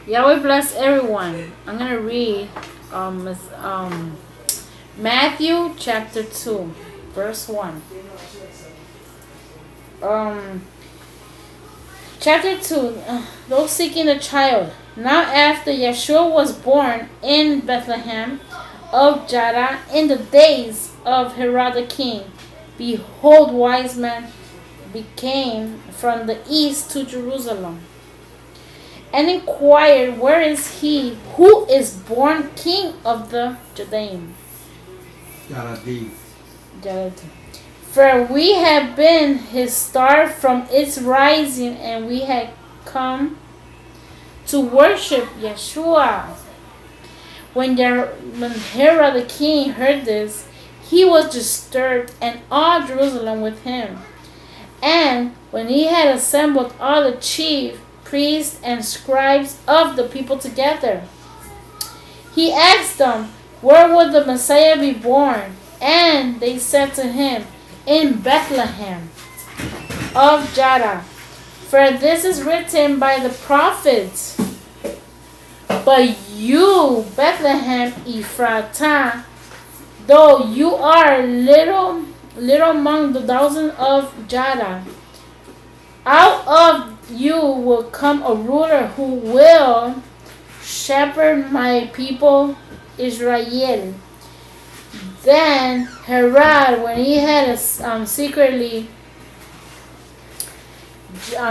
Yahweh bless everyone. I'm gonna read Matthew chapter 2, verse 1. Chapter 2, those seeking a child. Now after Yeshua was born in Bethlehem of Judah in the days of Herod the king, behold, wise men came from the east to Jerusalem, and inquired, where is he who is born king of the Judeans? For we have been his star from its rising, and we had come to worship Yeshua. When Herod the king heard this, he was disturbed, and all Jerusalem with him. And when he had assembled all the chief priests and scribes of the people together, he asked them, where would the Messiah be born? And they said to him, in Bethlehem of Judah, for this is written by the prophets. But you, Bethlehem Ephratah, though you are little among the thousands of Judah, out of you will come a ruler who will shepherd my people Israel. Then Herod, when he had secretly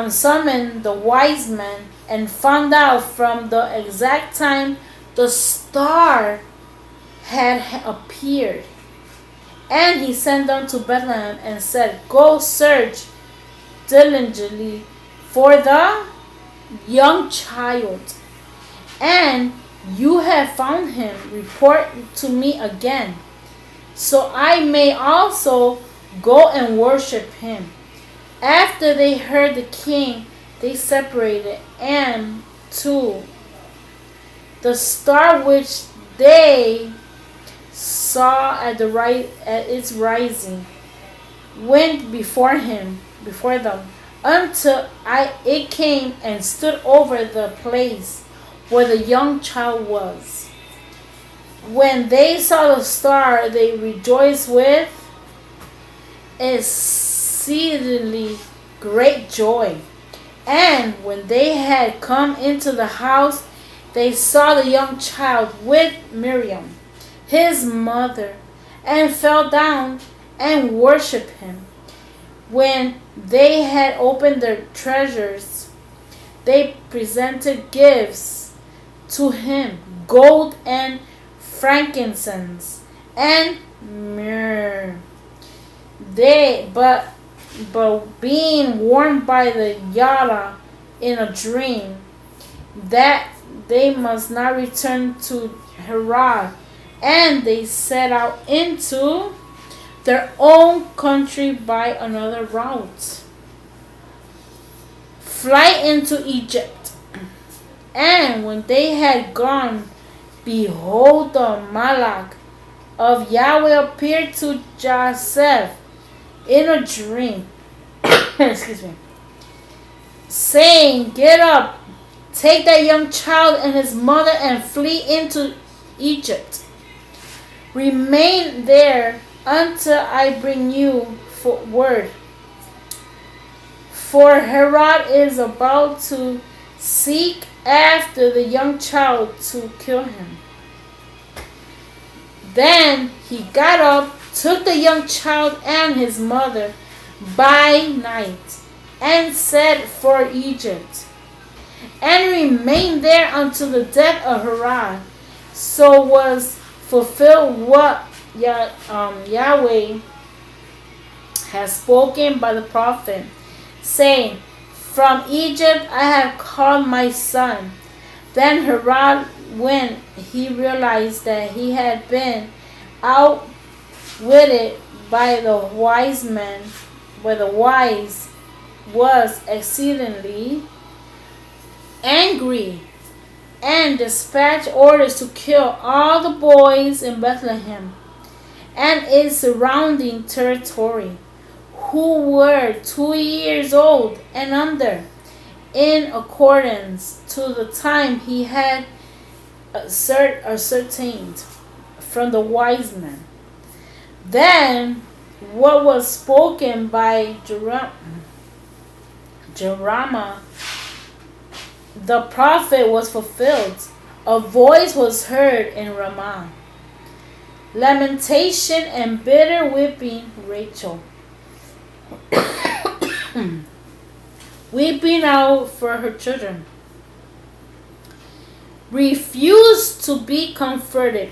summoned the wise men and found out from the exact time the star had appeared, and he sent them to Bethlehem and said, go search diligently for the young child, and you have found him, report to me again, so I may also go and worship him. After they heard the king, they separated, and to the star which they saw at its rising went before them, until it came and stood over the place where the young child was. When they saw the star, they rejoiced with exceedingly great joy. And when they had come into the house, they saw the young child with Miriam, his mother, and fell down and worshipped him. When they had opened their treasures, they presented gifts to him, gold and frankincense and myrrh. But being warned by the Yahweh in a dream that they must not return to Herod, and they set out into their own country by another route, fly into Egypt. And when they had gone, behold, the Malach of Yahweh appeared to Joseph in a dream, excuse me, saying, get up, take that young child and his mother and flee into Egypt. Remain there until I bring you word. For Herod is about to seek after the young child to kill him. Then he got up, took the young child and his mother by night, and set for Egypt, and remained there until the death of Herod. So was fulfilled what Yahweh has spoken by the prophet, saying, from Egypt I have called my son. Then Herod, when he realized that he had been outwitted by the wise men, where the wise was exceedingly angry, and dispatched orders to kill all the boys in Bethlehem and its surrounding territory who were 2 years old and under, in accordance to the time he had ascertained from the wise men. Then what was spoken by Jeremiah the prophet was fulfilled. A voice was heard in Ramah, lamentation and bitter weeping. Rachel weeping out for her children, refused to be comforted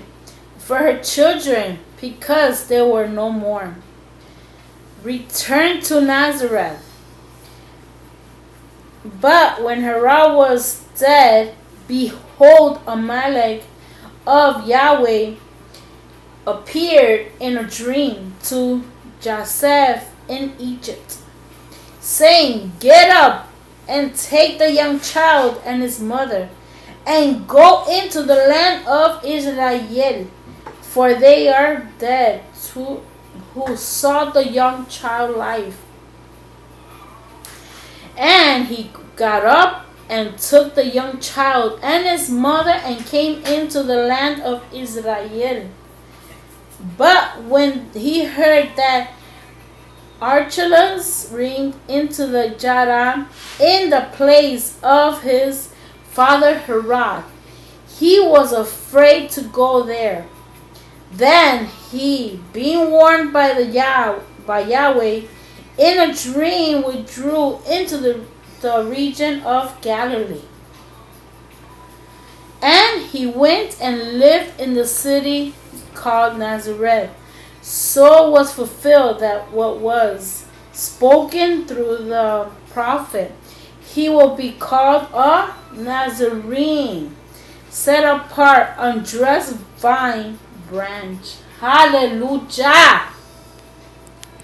for her children because there were no more. Returned to Nazareth. But when Herod was dead, behold, a Malach of Yahweh appeared in a dream to Joseph in Egypt, saying, Get up and take the young child and his mother, and go into the land of Israel, for they are dead who saw the young child life. And he got up and took the young child and his mother and came into the land of Israel. But when he heard that Archelaus reigned into the Jordan in the place of his father Herod, he was afraid to go there. Then he, being warned by Yahweh, in a dream withdrew into the region of Galilee. And he went and lived in the city called Nazareth. So was fulfilled that what was spoken through the prophet. He will be called a Nazarene, set apart, undressed vine branch. Hallelujah.